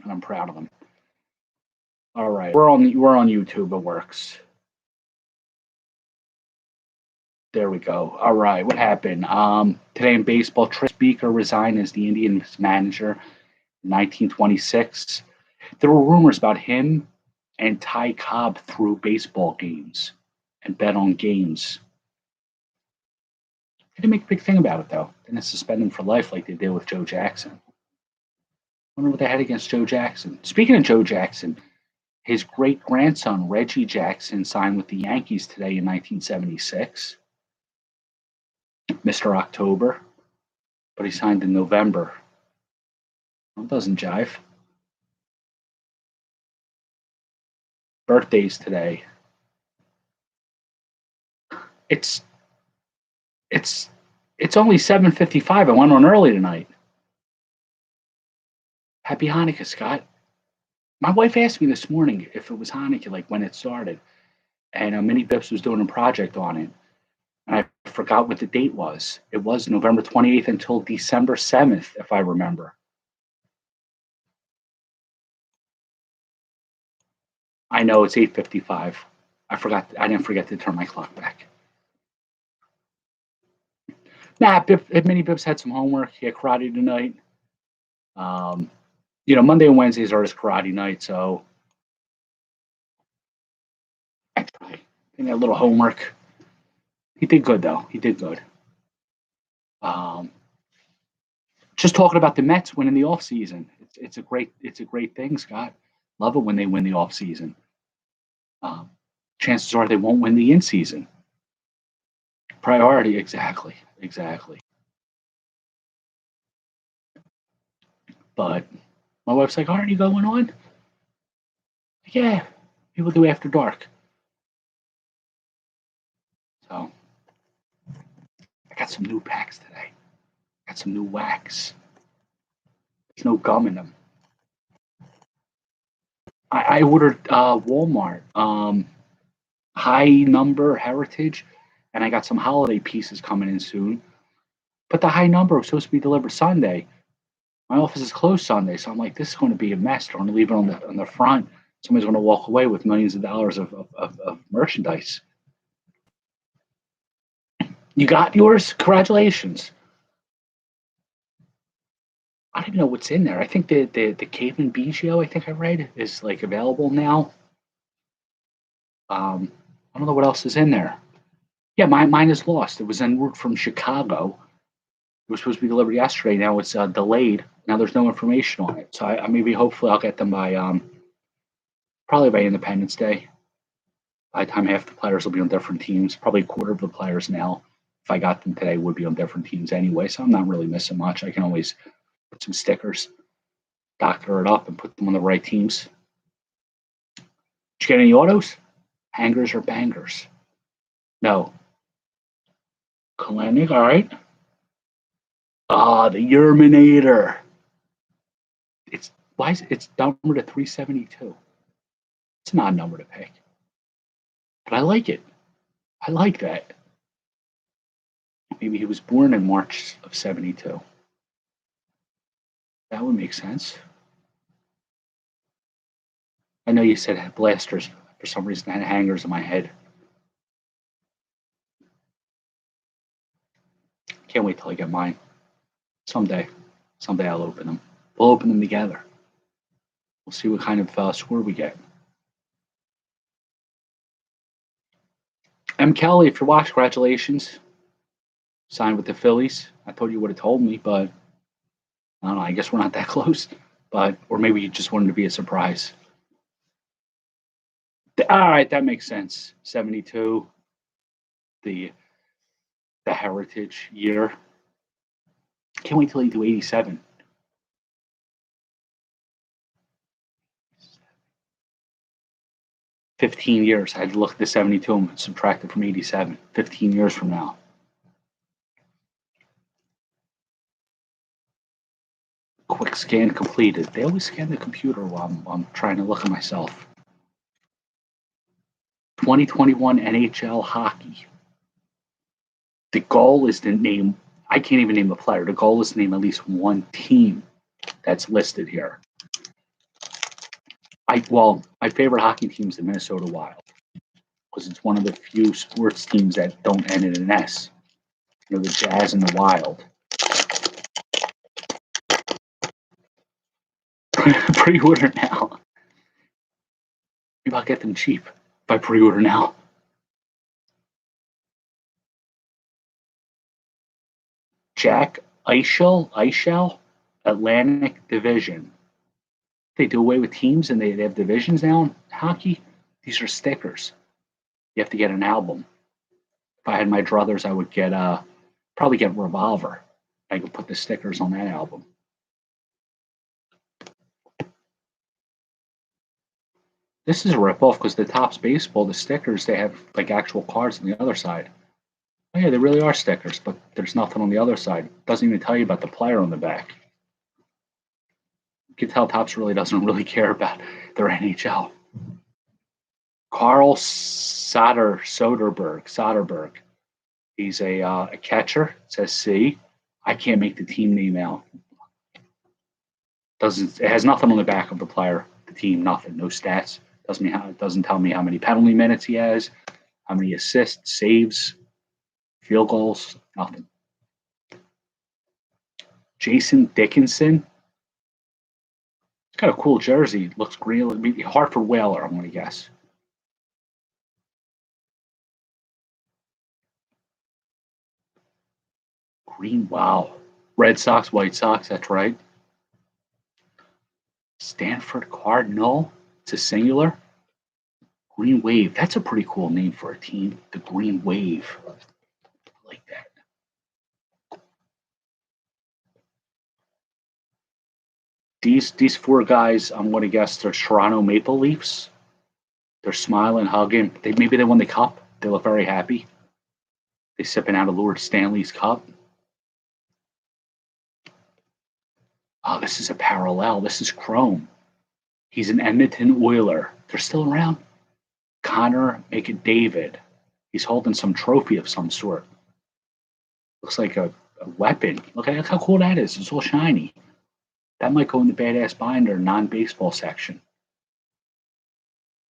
and I'm proud of them. All right, we're on YouTube. It works. There we go. All right, what happened? Today in baseball, Trey Speaker resigned as the Indians manager in 1926. There were rumors about him and Ty Cobb through baseball games and bet on games. They didn't make a big thing about it, though. They didn't suspend him for life like they did with Joe Jackson. I wonder what they had against Joe Jackson. Speaking of Joe Jackson, his great-grandson, Reggie Jackson, signed with the Yankees today in 1976. Mr. October, but he signed in November. That doesn't jive. Birthdays today. It's only 7:55. I went on early tonight. Happy Hanukkah, Scott. My wife asked me this morning if it was Hanukkah, like when it started, and Minnie Bips was doing a project on it, and I forgot what the date was. It was November 28th until December 7th, if I remember. I know it's 8:55. I didn't forget to turn my clock back. Nah, Minnie Bips had some homework. He had karate tonight. Monday and Wednesdays are his karate night, so I try. He had a little homework. He did good, though. He did good. Just talking about the Mets winning the offseason. It's a great thing, Scott. Love it when they win the offseason. Chances are they won't win the in-season. Priority, exactly. But my wife's like, aren't you going on? Yeah, people do after dark. So I got some new packs today. Got some new wax. There's no gum in them. I ordered Walmart high number heritage, and I got some holiday pieces coming in soon. But the high number was supposed to be delivered Sunday. My office is closed Sunday, so I'm like, this is going to be a mess. They're going to leave it on the front. Somebody's going to walk away with millions of dollars of merchandise. You got yours? Congratulations. I don't even know what's in there. I think the Caveman Bijou, I think I read, is like available now. I don't know what else is in there. Yeah, mine is lost. It was en route from Chicago. It was supposed to be delivered yesterday. Now it's delayed. Now there's no information on it. So hopefully I'll get them by probably by Independence Day. By the time half the players will be on different teams, probably a quarter of the players now, if I got them today, would be on different teams anyway. So I'm not really missing much. I can always put some stickers, doctor it up, and put them on the right teams. Did you get any autos? Hangers or bangers? No. Kalenic, all right. The Yerminator. It's numbered at 372. It's an odd number to pick, but I like it. I like that. Maybe he was born in March of 72. That would make sense. I know you said blasters. For some reason, I had hangers in my head. Can't wait till I get mine. Someday I'll open them. We'll open them together. We'll see what kind of score we get. M. Kelly, if you're watching, congratulations. Signed with the Phillies. I thought you would have told me, but I don't know. I guess we're not that close. Or maybe you just wanted to be a surprise. All right, that makes sense. 72, the heritage year. Can't wait till you do 87. $15 years. I had to look at the 72 and subtract it from 87. 15 years from now. Quick scan completed. They always scan the computer while I'm trying to look at myself. 2021 NHL hockey. The goal is to name, I can't even name a player. The goal is to name at least one team that's listed here. My favorite hockey team is the Minnesota Wild because it's one of the few sports teams that don't end in an S. You know, the Jazz and the Wild. Pre-order now. Maybe I'll get them cheap if I pre-order now. Jack Eichel, Atlantic Division. They do away with teams and they have divisions now in hockey. These are stickers. You have to get an album. If I had my druthers, I would get probably get Revolver. I could put the stickers on that album. This is a ripoff because the Topps Baseball, the stickers, they have like actual cards on the other side. Oh yeah, they really are stickers, but there's nothing on the other side. It doesn't even tell you about the player on the back. You can tell Topps really doesn't really care about their NHL. Carl Soderberg. He's a catcher. It says C. I can't make the team name out. It has nothing on the back of the player, the team, nothing, no stats. Doesn't tell me how many penalty minutes he has, how many assists, saves, field goals, nothing. Jason Dickinson. It's got a cool jersey. Looks green. It'd be Hartford Whaler, I'm going to guess. Green, wow. Red Sox, White Sox, that's right. Stanford Cardinal. It's a singular. Green Wave. That's a pretty cool name for a team. The Green Wave. I like that. These four guys, I'm going to guess they're Toronto Maple Leafs. They're smiling, hugging. Maybe they won the cup. They look very happy. They're sipping out of Lord Stanley's cup. Oh, this is a parallel. This is Chrome. He's an Edmonton Oiler. They're still around. Connor McDavid. He's holding some trophy of some sort. Looks like a weapon. Look how cool that is. It's all shiny. That might go in the badass binder non-baseball section.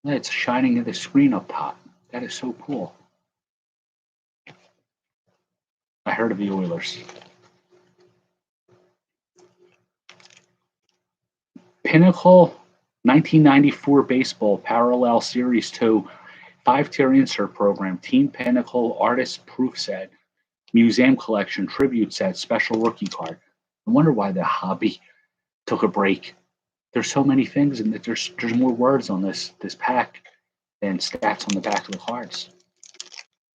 It's shining at the screen up top. That is so cool. I heard of the Oilers. Pinnacle 1994 Baseball Parallel Series 2 5-tier insert program. Team Pinnacle Artist Proof Set. Museum Collection Tribute Set. Special Rookie Card. I wonder why the hobby took a break. There's so many things, and there's more words on this pack than stats on the back of the cards.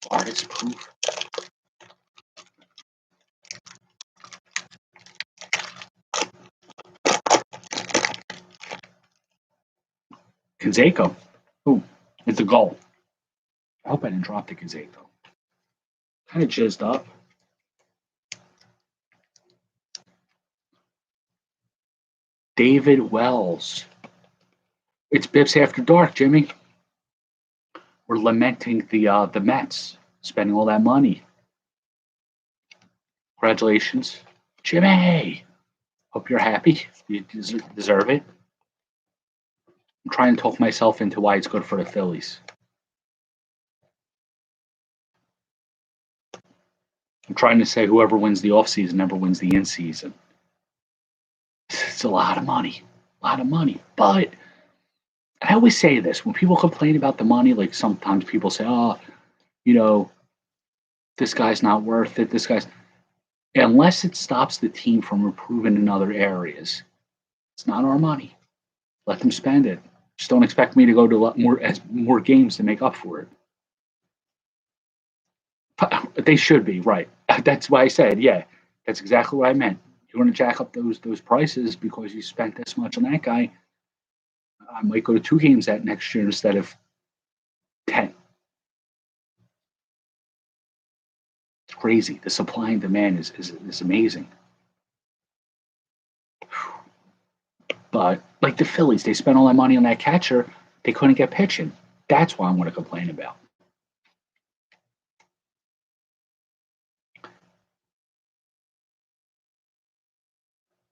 Artist Proof. Canseco. Ooh, it's a goal. I hope I didn't drop the Canseco. Kind of jizzed up. David Wells. It's Bips After Dark, Jimmy. We're lamenting the Mets spending all that money. Congratulations, Jimmy. Hope you're happy. You deserve it. I'm trying to talk myself into why it's good for the Phillies. I'm trying to say whoever wins the offseason never wins the in-season. It's a lot of money. But I always say this, when people complain about the money, like sometimes people say, oh, you know, this guy's not worth it. Unless it stops the team from improving in other areas, it's not our money. Let them spend it. Just don't expect me to go to a lot more games to make up for it. But they should be, right. That's why I said, yeah, that's exactly what I meant. You're going to jack up those prices because you spent this much on that guy. I might go to 2 games that next year instead of 10. It's crazy. The supply and demand is amazing. But like the Phillies, they spent all that money on that catcher. They couldn't get pitching. That's what I'm going to complain about.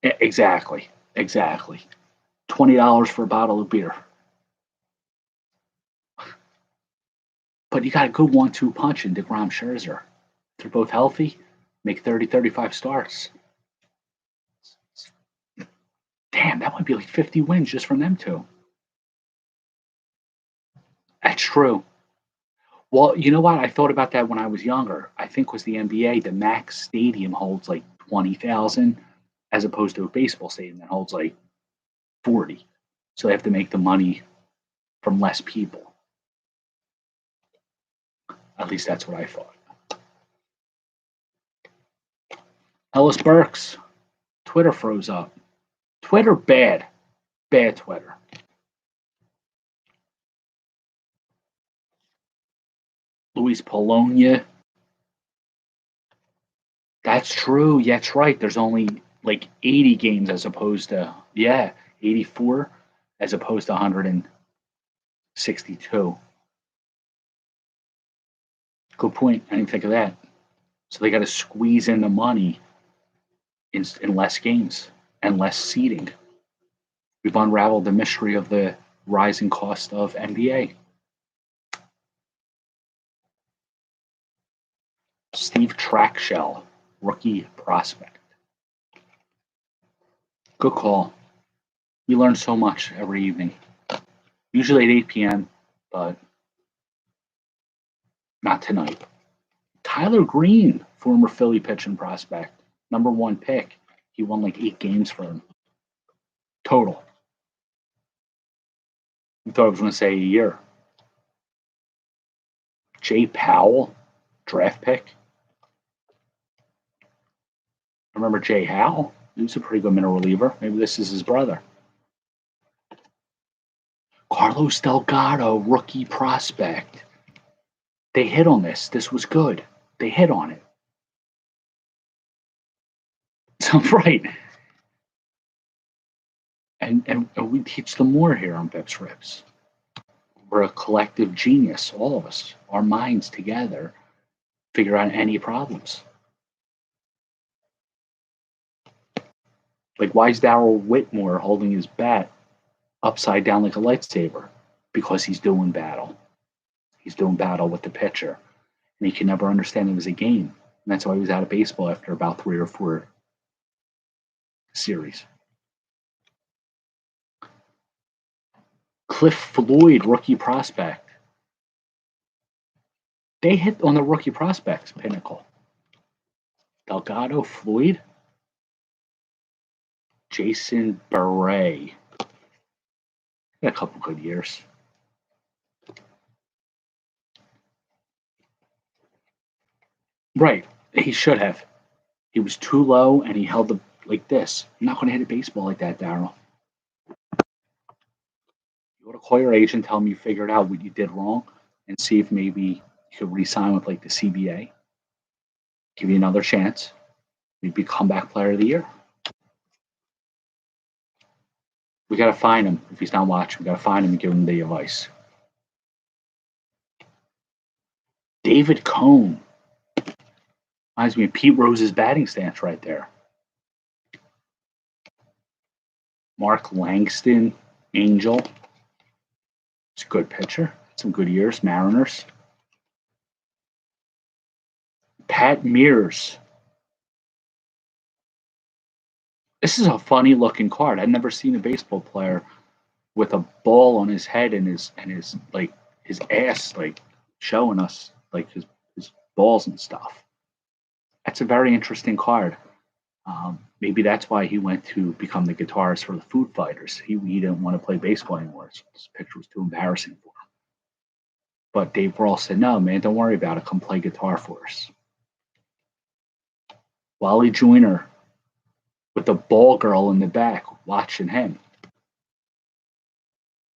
Exactly. $20 for a bottle of beer. But you got a good 1-2 punch in DeGrom Scherzer. If they're both healthy, make 30, 35 starts. Damn, that would be like 50 wins just from them two. That's true. Well, you know what? I thought about that when I was younger. I think was the NBA, the max stadium holds like 20,000 as opposed to a baseball stadium that holds like 40. So they have to make the money from less people. At least that's what I thought. Ellis Burks, Twitter froze up. Twitter bad. Bad Twitter. Luis Polonia. That's true. Yeah, that's right. There's only like 80 games as opposed to, 84 as opposed to 162. Good point. I didn't think of that. So they got to squeeze in the money in less games and less seating. We've unraveled the mystery of the rising cost of NBA. Steve Trackshell, rookie prospect. Good call. We learn so much every evening. Usually at 8 p.m., but not tonight. Tyler Green, former Philly pitching prospect, #1 pick. He won like 8 games for him. Total. I thought I was going to say a year. Jay Powell, draft pick. I remember Jay Howell. He was a pretty good middle reliever. Maybe this is his brother. Carlos Delgado, rookie prospect. They hit on this. This was good. They hit on it. So, right. And we teach them more here on BpsRps. We're a collective genius, all of us. Our minds together figure out any problems. Like, why is Darryl Whitmore holding his bat upside down like a lightsaber? Because he's doing battle. He's doing battle with the pitcher. And he can never understand it was a game. And that's why he was out of baseball after about 3 or 4 series. Cliff Floyd, rookie prospect. They hit on the rookie prospects pinnacle. Delgado, Floyd, Jason Beret. Had a couple good years. Right. He should have. He was too low and he held the like this. You're not going to hit a baseball like that, Darryl. You ought to call your agent, tell him you figured out what you did wrong, and see if maybe you could re-sign with like the CBA. Give you another chance. Maybe comeback player of the year. We got to find him if he's not watching. We got to find him and give him the advice. David Cone. Reminds me of Pete Rose's batting stance right there. Mark Langston, Angel. He's a good pitcher. Some good years. Mariners. Pat Mears. This is a funny looking card. I've never seen a baseball player with a ball on his head and his like his ass like showing us like his balls and stuff. That's a very interesting card. Maybe that's why he went to become the guitarist for the Foo Fighters. He didn't want to play baseball anymore. So this picture was too embarrassing for him. But Dave Grohl said, "No, man, don't worry about it. Come play guitar for us." Wally Joyner with the ball girl in the back watching him.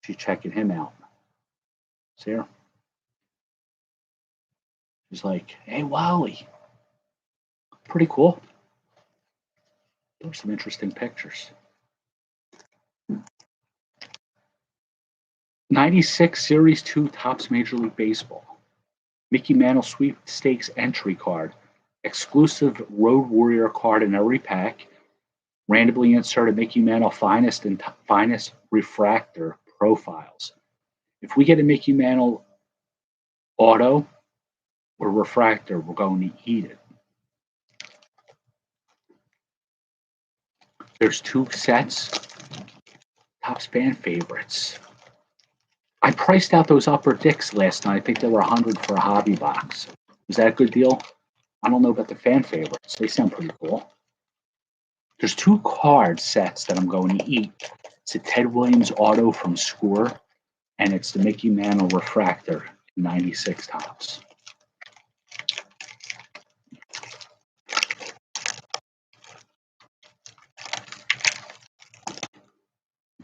She's checking him out. See her? She's like, "Hey, Wally." Pretty cool. Those are some interesting pictures. 96 Series 2 Topps Major League Baseball. Mickey Mantle Sweepstakes entry card. Exclusive Road Warrior card in every pack. Randomly inserted Mickey Mantle finest and finest refractor profiles. If we get a Mickey Mantle auto or refractor, we're going to eat it. There's 2 sets. Topps fan favorites. I priced out those upper dicks last night. I think they were 100 for a hobby box. Was that a good deal? I don't know about the fan favorites. They sound pretty cool. There's 2 card sets that I'm going to eat. It's a Ted Williams auto from Score, and it's the Mickey Mantle refractor in 96 Topps.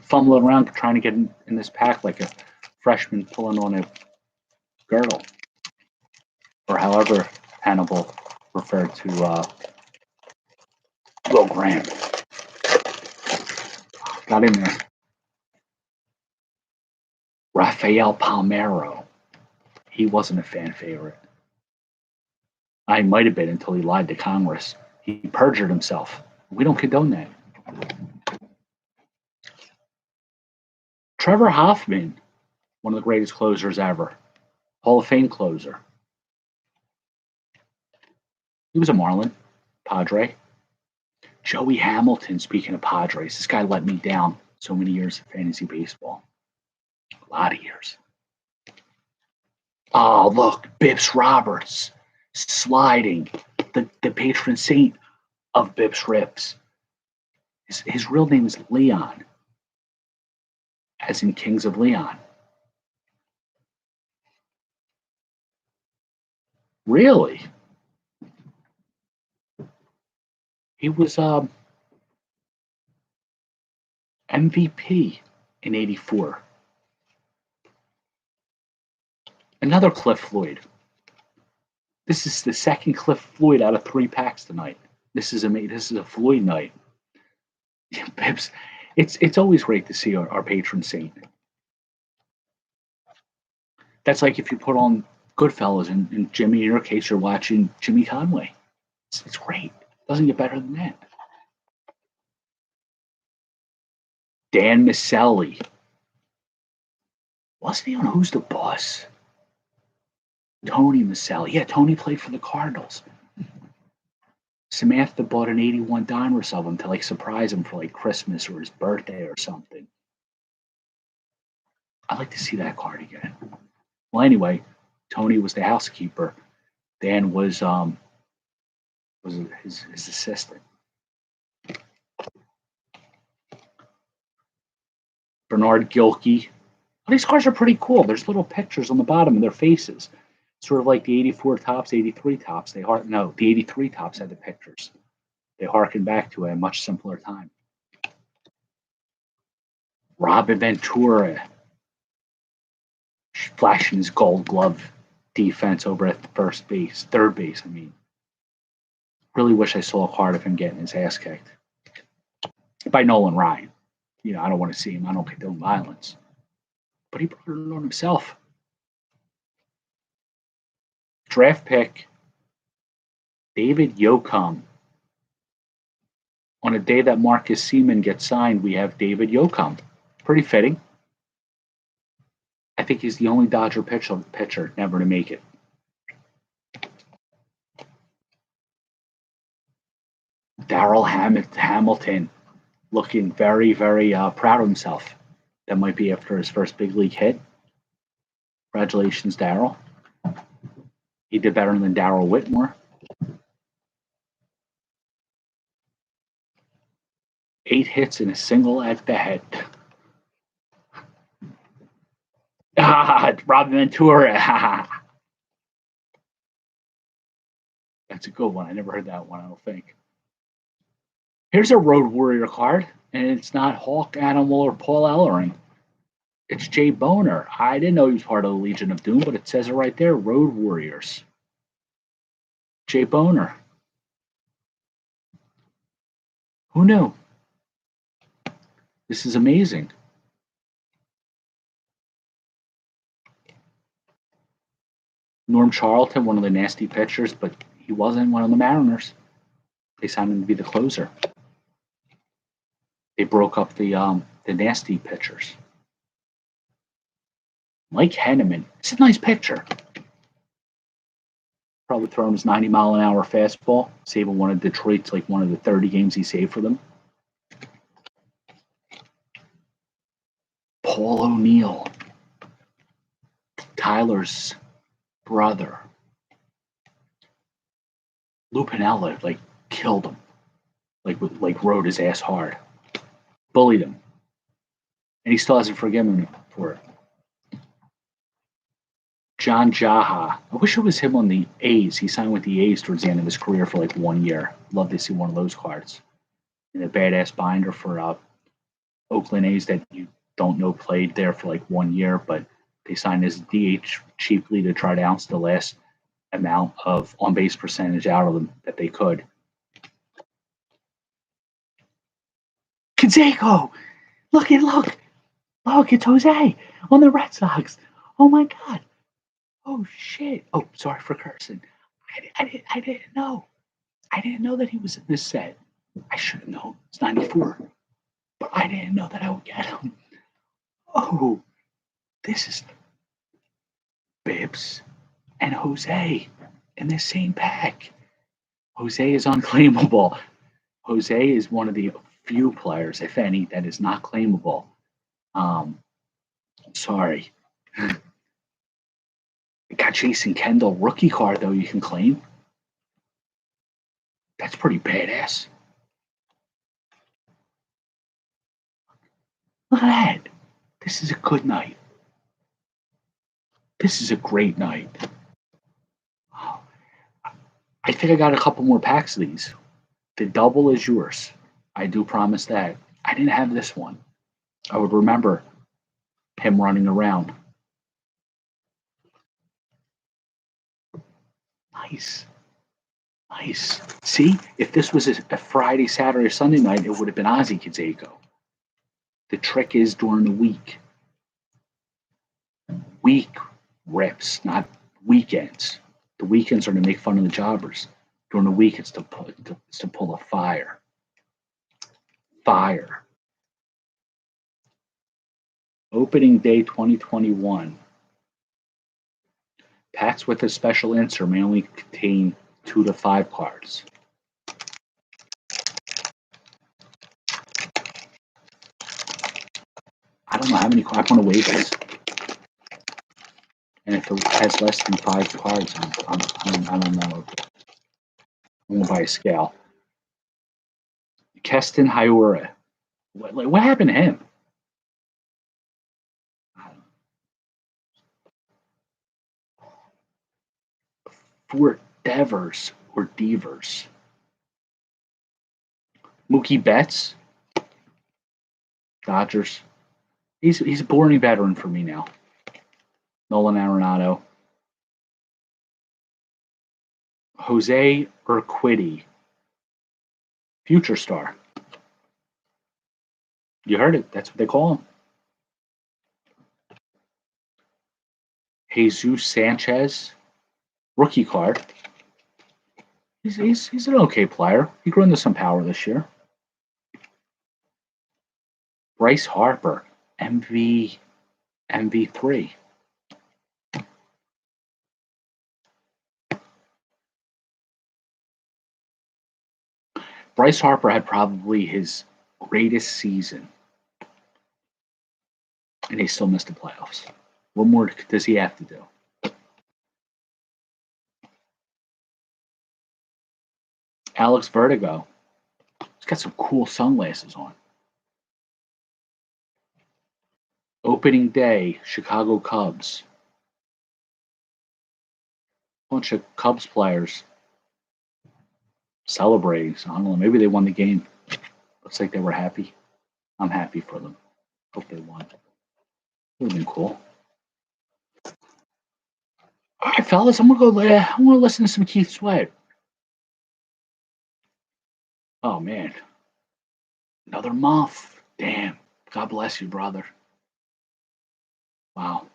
Fumbling around trying to get in this pack like a freshman pulling on a girdle, or however Hannibal referred to Will Graham. Got in there. Rafael Palmeiro. He wasn't a fan favorite. I might have been until he lied to Congress. He perjured himself. We don't condone that. Trevor Hoffman, one of the greatest closers ever. Hall of Fame closer. He was a Marlin, Padre. Joey Hamilton, speaking of Padres, this guy let me down so many years of fantasy baseball. A lot of years. Oh, look, BpsRps, sliding, the patron saint of BpsRps. His real name is Leon, as in Kings of Leon. Really? He was MVP in '84. Another Cliff Floyd. This is the second Cliff Floyd out of 3 packs tonight. This is a Floyd night. Bips, it's always great to see our patron saint. That's like if you put on Goodfellas and Jimmy, in your case, you're watching Jimmy Conway. It's great. Doesn't get better than that. Dan Miceli. Wasn't he on Who's the Boss? Tony Miceli. Yeah, Tony played for the Cardinals. Samantha bought an 81 Donruss of him to like surprise him for like Christmas or his birthday or something. I'd like to see that card again. Well, anyway, Tony was the housekeeper. Dan was his assistant. Bernard Gilkey. Well, these cards are pretty cool. There's little pictures on the bottom of their faces. Sort of like the 84 Topps, 83 Topps. The 83 Topps had the pictures. They harken back to a much simpler time. Robin Ventura flashing his Gold Glove defense over at third base. I mean, really wish I saw a card of him getting his ass kicked by Nolan Ryan. You know, I don't want to see him. I don't condone violence, but he brought it on himself. Draft pick, David Yoakum. On a day that Marcus Seaman gets signed, we have David Yoakum. Pretty fitting. I think he's the only Dodger pitcher never to make it. Darrell Hamilton, looking very, very proud of himself. That might be after his first big league hit. Congratulations, Darrell. He did better than Darrell Whitmore. 8 hits in a single at bat. Robin Ventura. That's a good one. I never heard that one, I don't think. Here's a Road Warrior card, and it's not Hawk Animal or Paul Ellering. It's Jay Boner. I didn't know he was part of the Legion of Doom, but it says it right there, Road Warriors. Jay Boner. Who knew? This is amazing. Norm Charlton, one of the nasty pitchers, but he wasn't one of the Mariners. They signed him to be the closer. They broke up the nasty pitchers. Mike Henneman. It's a nice picture. probably throwing his 90-mile-an-hour fastball, saving one of Detroit's, like one of the 30 games he saved for them. Paul O'Neill, Tyler's brother. Lou Piniella, like, killed him. Like rode his ass hard. Bullied him. And he still hasn't forgiven him for it. John Jaha. I wish it was him on the A's. He signed with the A's towards the end of his career for like 1 year. Love to see one of those cards. And a badass binder for Oakland A's that you don't know played there for like 1 year, but they signed his DH cheaply to try to ounce the last amount of on-base percentage out of them that they could. Canseco! Look, it's Jose on the Red Sox. Oh my God. Oh shit. Oh, sorry for cursing. I didn't know. I didn't know that he was in this set. I should have known. It's 94. But I didn't know that I would get him. Oh, this is Bibbs and Jose in the same pack. Jose is unclaimable. Jose is one of the few players, if any, that is not claimable. Sorry. Got Jason Kendall rookie card, though, you can claim. That's pretty badass. Look at that. This is a good night. This is a great night. Oh, I think I got a couple more packs of these. The double is yours. I do promise that. I didn't have this one. I would remember him running around. Nice. Nice. See, if this was a Friday, Saturday, or Sunday night, it would have been Ozzie Canseco. The trick is during the week. Week reps, not weekends. The weekends are to make fun of the jobbers. During the week, it's to pull a fire. Fire. Opening day 2021. Packs with a special insert may only contain 2 to 5 cards. I don't know how many cards. I want to wait this. And if it has less than 5 cards, I don't know. I'm going to buy a scale. Keston Hiura. What happened to him? Fort Devers or Devers. Mookie Betts. Dodgers. He's a boring veteran for me now. Nolan Arenado. Jose Urquidy. Future star. You heard it. That's what they call him. Jesus Sanchez. Rookie card. He's an okay player. He grew into some power this year. Bryce Harper. MV3. Bryce Harper had probably his greatest season, and he still missed the playoffs. What more does he have to do? Alex Vertigo. He's got some cool sunglasses on. Opening day, Chicago Cubs. Bunch of Cubs players celebrating. So I don't know. Maybe they won the game. Looks like they were happy. I'm happy for them. Hope they won. Would have been cool. All right, fellas. I'm gonna listen to some Keith Sweat. Oh man, another month. Damn. God bless you, brother. Wow.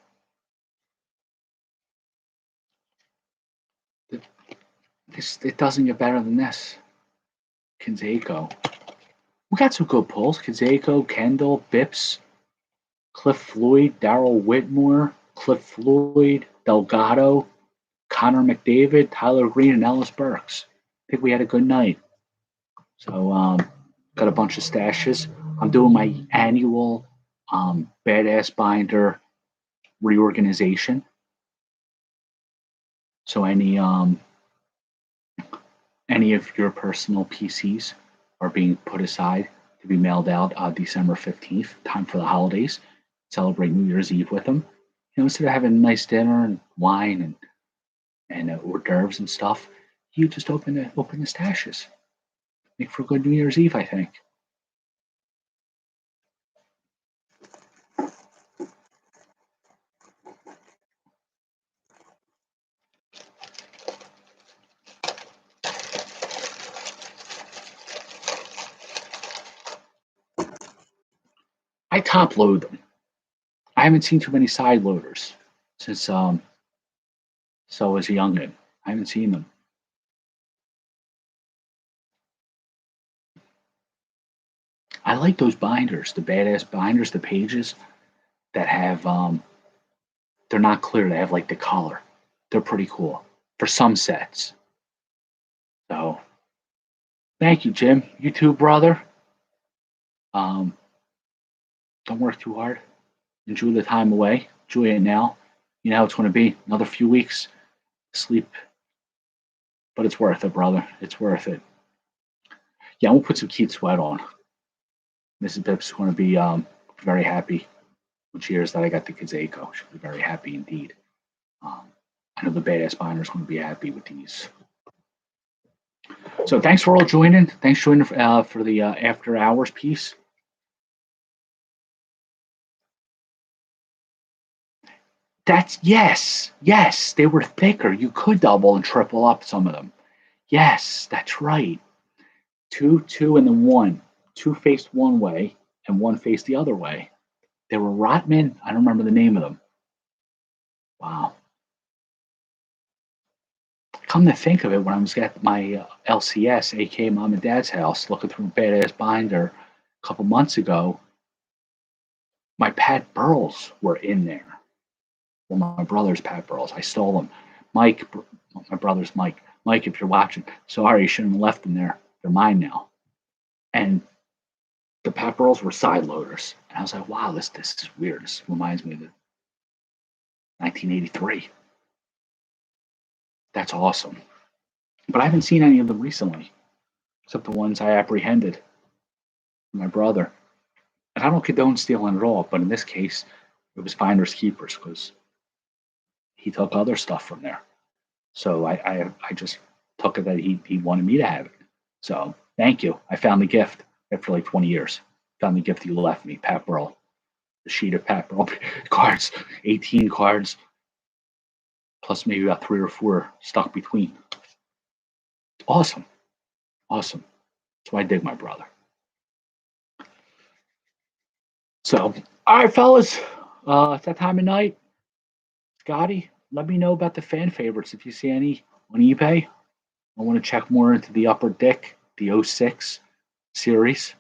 It doesn't get better than this. Canseco. We got some good pulls. Canseco, Kendall, Bips, Cliff Floyd, Darrell Whitmore, Cliff Floyd, Delgado, Connor McDavid, Tyler Green, and Ellis Burks. I think we had a good night. So got a bunch of stashes. I'm doing my annual badass binder reorganization. So any of your personal PCs are being put aside to be mailed out December 15th, time for the holidays. Celebrate New Year's Eve with them. Instead of having a nice dinner and wine and hors d'oeuvres and stuff, you just open the stashes. Make for a good New Year's Eve, I think. I top load them. I haven't seen too many side loaders since so as a youngin. I haven't seen them. I like those binders, the badass binders, the pages that have they're not clear, they have like the color. They're pretty cool for some sets. So thank you, Jim. You too, brother. Don't work too hard. Enjoy the time away. Enjoy it now. You know how it's going to be. Another few weeks. Sleep. But it's worth it, brother. It's worth it. Yeah, I'm going to put some Keith Sweat on. Mrs. Bips is going to be very happy when she hears that I got the Kazako. She'll be very happy indeed. I know the badass binder is going to be happy with these. So thanks for all joining. Thanks for joining for the after hours piece. That's yes, they were thicker. You could double and triple up some of them. Yes, that's right. Two, and then one. Two faced one way and one faced the other way. They were Rotman. I don't remember the name of them. Wow. Come to think of it, when I was at my LCS, aka Mom and Dad's house, looking through a badass binder a couple months ago, my Pat Burls were in there. Well, my brother's Pat Burls. I stole them. Mike, my brother's Mike. Mike, if you're watching, sorry, you shouldn't have left them there. They're mine now. And the Pat Burls were side loaders. And I was like, wow, this is weird. This reminds me of the 1983. That's awesome. But I haven't seen any of them recently, except the ones I apprehended from my brother. And I don't condone stealing at all, but in this case, it was finders keepers because he took other stuff from there. So I just took it that he wanted me to have it. So thank you. I found the gift after like 20 years. Found the gift you left me, Pat Burl. The sheet of Pat Burl cards, 18 cards, plus maybe about 3 or 4 stuck between. Awesome. Awesome. So I dig my brother. So, all right, fellas. It's that time of night. Scotty, let me know about the fan favorites if you see any on eBay. I want to check more into the Upper Deck, the 06 series.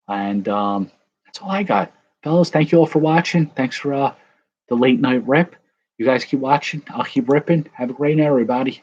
And that's all I got. Fellas, thank you all for watching. Thanks for the late night rip. You guys keep watching. I'll keep ripping. Have a great night, everybody.